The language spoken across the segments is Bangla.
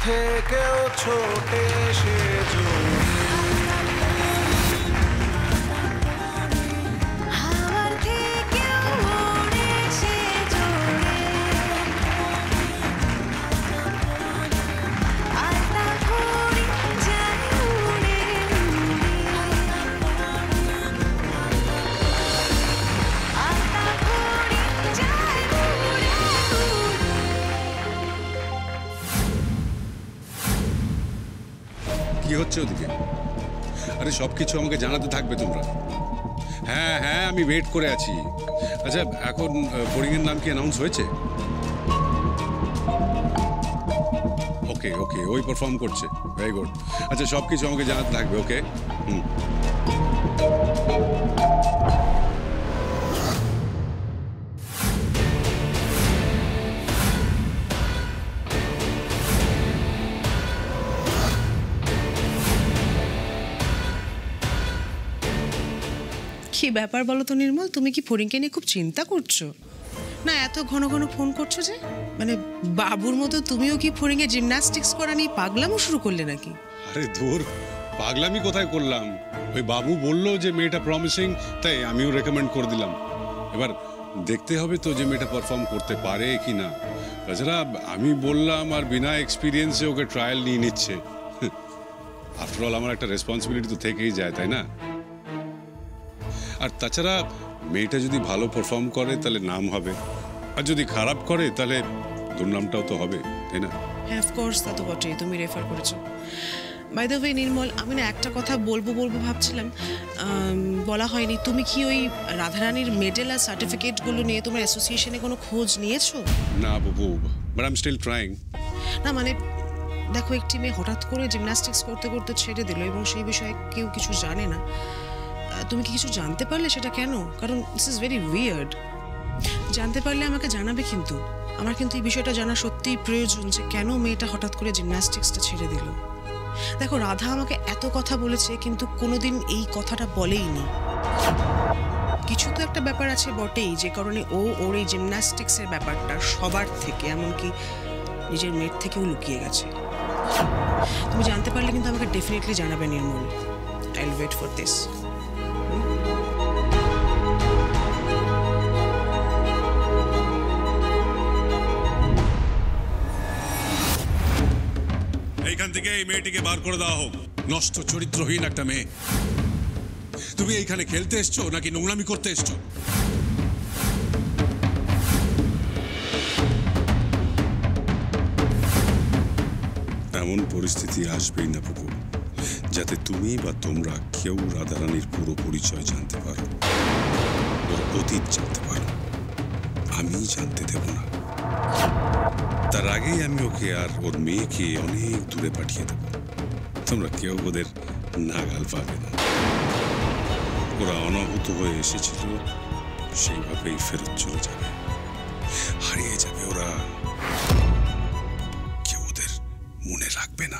থেকেও ছোটে সে কি হচ্ছে ওদিকে? আরে সবকিছু আমাকে জানাতে থাকবে তোমরা। হ্যাঁ হ্যাঁ, আমি ওয়েট করে আছি। আচ্ছা, এখন বোরিং এর নাম কি অ্যানাউন্স হয়েছে? ওকে ওকে, ওই পারফর্ম করছে, ভেরি গুড। আচ্ছা, সবকিছু আমাকে জানাতে থাকবে, ওকে? কি ব্যাপার বলো তো নির্মল, তুমি কি ফড়িংকে নিয়ে খুব চিন্তা করছো? না এত ঘন ঘন ফোন করছো যে, মানে বাবুর মতো তুমিও কি ফড়িংয়ে জিমন্যাস্টিক্স করা নিয়ে পাগলামো শুরু করলে নাকি? আরে ধুর, পাগলামি কোথায় করলাম? ওই বাবু বললো যে মেয়েটা প্রমিসিং, তাই আমিও রেকমেন্ড করে দিলাম। এবার দেখতে হবে তো যে মেয়েটা পারফর্ম করতে পারে কি না। তাছাড়া আমি বললাম আর বিনা এক্সপিরিয়েন্সে ওকে ট্রায়াল নিয়ে নিচ্ছে। আফটার অল আমার একটা রেসপন্সিবিলিটি তো থেকেই যায়, তাই না? আর তাছাড়া মেয়েটা যদি ভালো পারফর্ম করে তাহলে নাম হবে, আর যদি খারাপ করে তাহলে দুর্নামটাও তো হবে, তাই না? হ্যাঁ অফকোর্স, তা তো বটেই, তুমি রেফার করেছো। বাই দ্য ওয়ে নির্মল, আমি না একটা কথা বলবো ভাবছিলাম, বলা হয়নি। তুমি কি ওই রাধারানীর মেডেল আর সার্টিফিকেটগুলো নিয়ে তোমার অ্যাসোসিয়েশনে কোনো খোঁজ নিয়েছো? না বাবু, but I am still trying. না মানে দেখো, একটি মেয়ে হঠাৎ করে জিমন্যাস্টিক্স করতে করতে ছেড়ে দিল এবং সেই বিষয়ে কেউ কিছু জানে না। তুমি কি কিছু জানতে পারলে সেটা কেন? কারণ দিস ইজ ভেরি উইয়ার্ড। জানতে পারলে আমাকে জানাবে কিন্তু। আমার কিন্তু এই বিষয়টা জানা সত্যিই প্রয়োজন যে কেন মেয়েটা হঠাৎ করে জিমন্যাস্টিক্সটা ছেড়ে দিল। দেখো, রাধা আমাকে এত কথা বলেছে কিন্তু কোনোদিন এই কথাটা বলেইনি। কিছু তো একটা ব্যাপার আছে বটেই, যে কারণে ওর এই জিমন্যাস্টিক্সের ব্যাপারটা সবার থেকে, এমনকি নিজের মেয়ের থেকেও লুকিয়ে গেছে। তুমি জানতে পারলে কিন্তু আমাকে ডেফিনেটলি জানাবে Nirmal. I will wait for this. এইখান থেকে এই মেয়েটিকে বার করে দেওয়া হোক। নষ্ট চরিত্রহীন একটা মেয়ে। তুমি এইখানে খেলতে এসছো নাকি নোংরামি করতে এসছো? এমন পরিস্থিতি আসবেই না বাবু, যাতে তুমি বা তোমরা কেউ রাধারানীর পুরো পরিচয় জানতে পারো, ওর অতীত জানতে পারো। আমি জানতে দেব না। তার আগেই আমি ওকে আর ওর মেয়েকে অনেক দূরে পাঠিয়ে দেব। তোমরা কেউ ওদের নাগাল পাবে না। ওরা অনাহূত হয়ে এসেছিল, সেইভাবেই ফেরত চলে যাবে, হারিয়ে যাবে ওরা। কেউ ওদের মনে রাখবে না।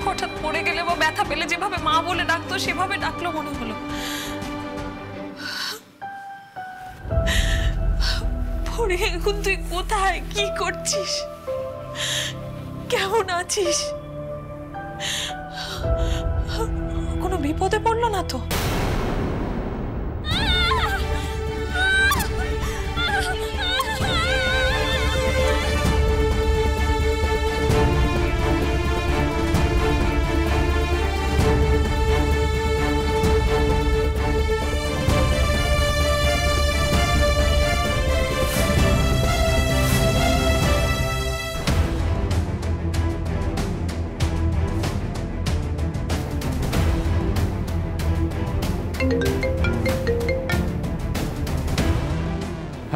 হঠাৎ পড়ে গেলে বা ব্যথা পেলে যেভাবে মা বলে ডাকতো সেভাবে ডাকলো মনে হলো। পড়ে এখন তুই কোথায়, কি করছিস, কেমন আছিস? কোনো বিপদে পড়লো না তো?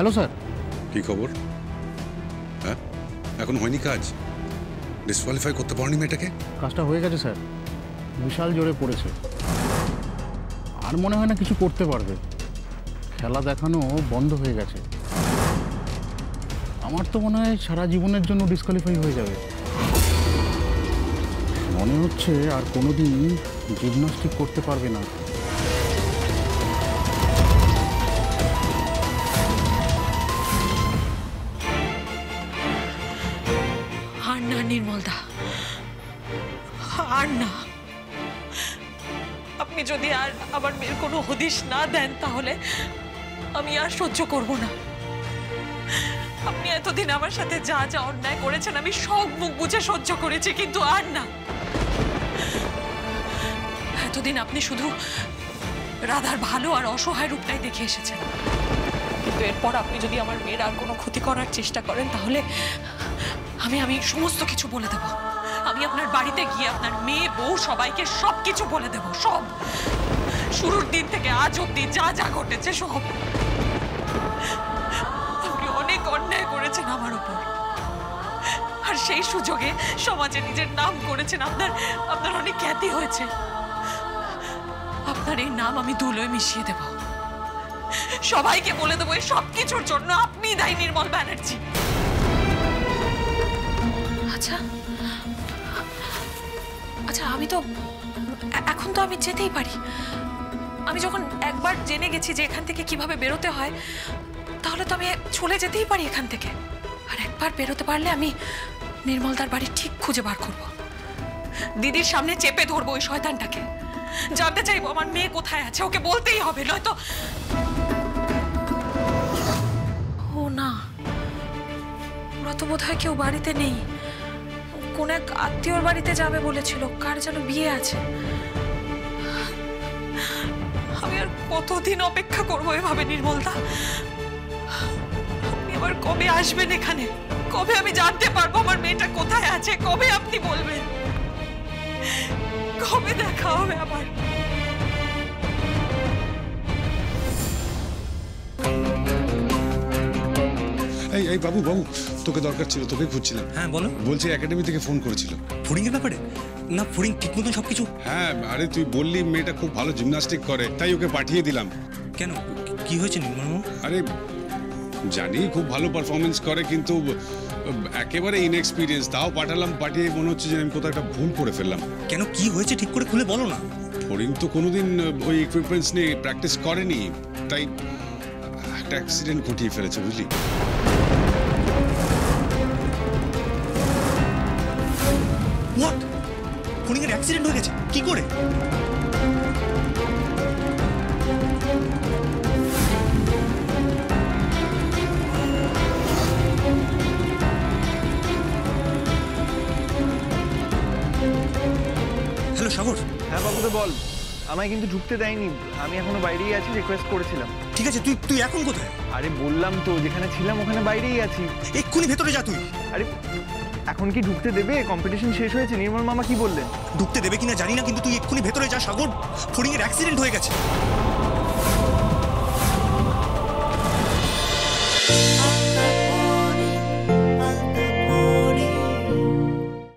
Hello sir. কি খবর? হ্যাঁ, এখন হয়নি কাজ? ডিসকোয়ালিফাই করতে পারোনি মেয়েটাকে? কাজটা হয়ে গেছে স্যার, বিশাল জোরে পড়েছে, আর মনে হয় না কিছু করতে পারবে। খেলা দেখানো বন্ধ হয়ে গেছে। আমার তো মনে হয় সারা জীবনের জন্য ডিসকোয়ালিফাই হয়ে যাবে। মনে হচ্ছে আর কোনোদিন জিমনাস্টিক করতে পারবে না। আর না নির্মলদা, আর না। আপনি যদি আর আমার মেয়ের কোনো হদিশ না দেন তাহলে আমি আর সহ্য করব না। আপনি এতদিন আমার সাথে যা যা অন্যায় করেছেন আমি সব মুখ বুঝে সহ্য করেছি, কিন্তু আর না। এতদিন আপনি শুধু রাধার ভালো আর অসহায় রূপটাই দেখে এসেছেন, কিন্তু এরপর আপনি যদি আমার মেয়ের আর কোনো ক্ষতি করার চেষ্টা করেন তাহলে আমি সমস্ত কিছু বলে দেব। আমি আপনার বাড়িতে গিয়ে আপনার মেয়ে বউ সবাইকে সব কিছু বলে দেব, সব, শুরুর দিন থেকে আজ অব্দি যা যা ঘটেছে সব। আপনি অনেক অন্যায় করেছেন আমার উপর, আর সেই সুযোগে সমাজে নিজের নাম করেছেন। আপনার অনেক খ্যাতি হয়েছে। আপনার এই নাম আমি ধুলোয় মিশিয়ে দেব, সবাইকে বলে দেবো এই সব কিছুর জন্য আপনি দায়ী নির্মল ব্যানার্জি। আচ্ছা আচ্ছা, আমি তো এখন তো আমি যেতেই পারি। আমি যখন একবার জেনে গেছি যে এখান থেকে কিভাবে বেরোতে হয়, তাহলে তো আমি চলে যেতেই পারি এখান থেকে। আর একবার বেরোতে পারলে আমি নির্মলদার বাড়ি ঠিক খুঁজে বার করব, দিদির সামনে চেপে ধরবো ওই শয়তানটাকে, জানতে চাইবো আমার মেয়ে কোথায় আছে, ওকে বলতেই হবে, নয়তো। ও না, ওরা তো বোধহয় কেউ বাড়িতে নেই, কোন এক আত্মীয়র বাড়িতে যাবে বলেছিল, কার যেন বিয়ে আছে। আমি আর কতদিন অপেক্ষা করবো এভাবে নির্মলদা? আপনি আবার কবে আসবেন এখানে? কবে আমি জানতে পারবো আমার মেয়েটা কোথায় আছে? কবে আপনি বলবেন? কবে দেখা হবে আবার? এই বাবু বাবু, তোকে দরকার ছিল, তোকে খুঁজছিলাম। হ্যাঁ বলো। বলছি একাডেমি থেকে ফোন করেছিল। ফড়িংয়ের ব্যাপারে? না, ফড়িং ঠিক মতন সবকিছু। হ্যাঁ, আরে তুই বললি মেয়েটা খুব ভালো জিমনাস্টিক করে, তাই ওকে পাঠিয়ে দিলাম। কেন, কি হয়েছে নির্মল? আরে জানি খুব ভালো পারফরমেন্স করে, কিন্তু একেবারে ইনএক্সপিরিয়েন্স, তাও পাঠালাম। পাঠিয়ে মনে হচ্ছে যে আমি কোথাও একটা ভুল করে ফেললাম। কেন, কি হয়েছে ঠিক করে খুলে বলো না। ফড়িং তো কোনোদিন ওই ইকুইপমেন্টস নিয়ে প্র্যাকটিস করেনি, তাই একটা অ্যাক্সিডেন্ট ঘটিয়ে ফেলেছে, বুঝলি? হোয়াট? ফড়িংয়ের অ্যাক্সিডেন্ট হয়ে গেছে? কি করে? হ্যালো সাগর। হ্যাঁ বাবুকে বল, আমায় কিন্তু ঢুকতে দেয়নি, আমি এখনো বাইরেই আছি, রিকোয়েস্ট করেছিলাম। ঠিক আছে, তুই এখন কোথায়? আরে বললাম তো, যেখানে ছিলাম ওখানে বাইরেই আছি। এক্ষুনি ভেতরে যা তুই। আরে এখন কি ঢুকতে দেবে? কম্পিটিশন শেষ হয়েছে। নির্মল মামা কি বললেন? ঢুকতে দেবে কিনা জানি না, কিন্তু তুই এক্ষুনি ভেতরে যা সাগর। ফড়িংয়ের অ্যাক্সিডেন্ট হয়ে গেছে।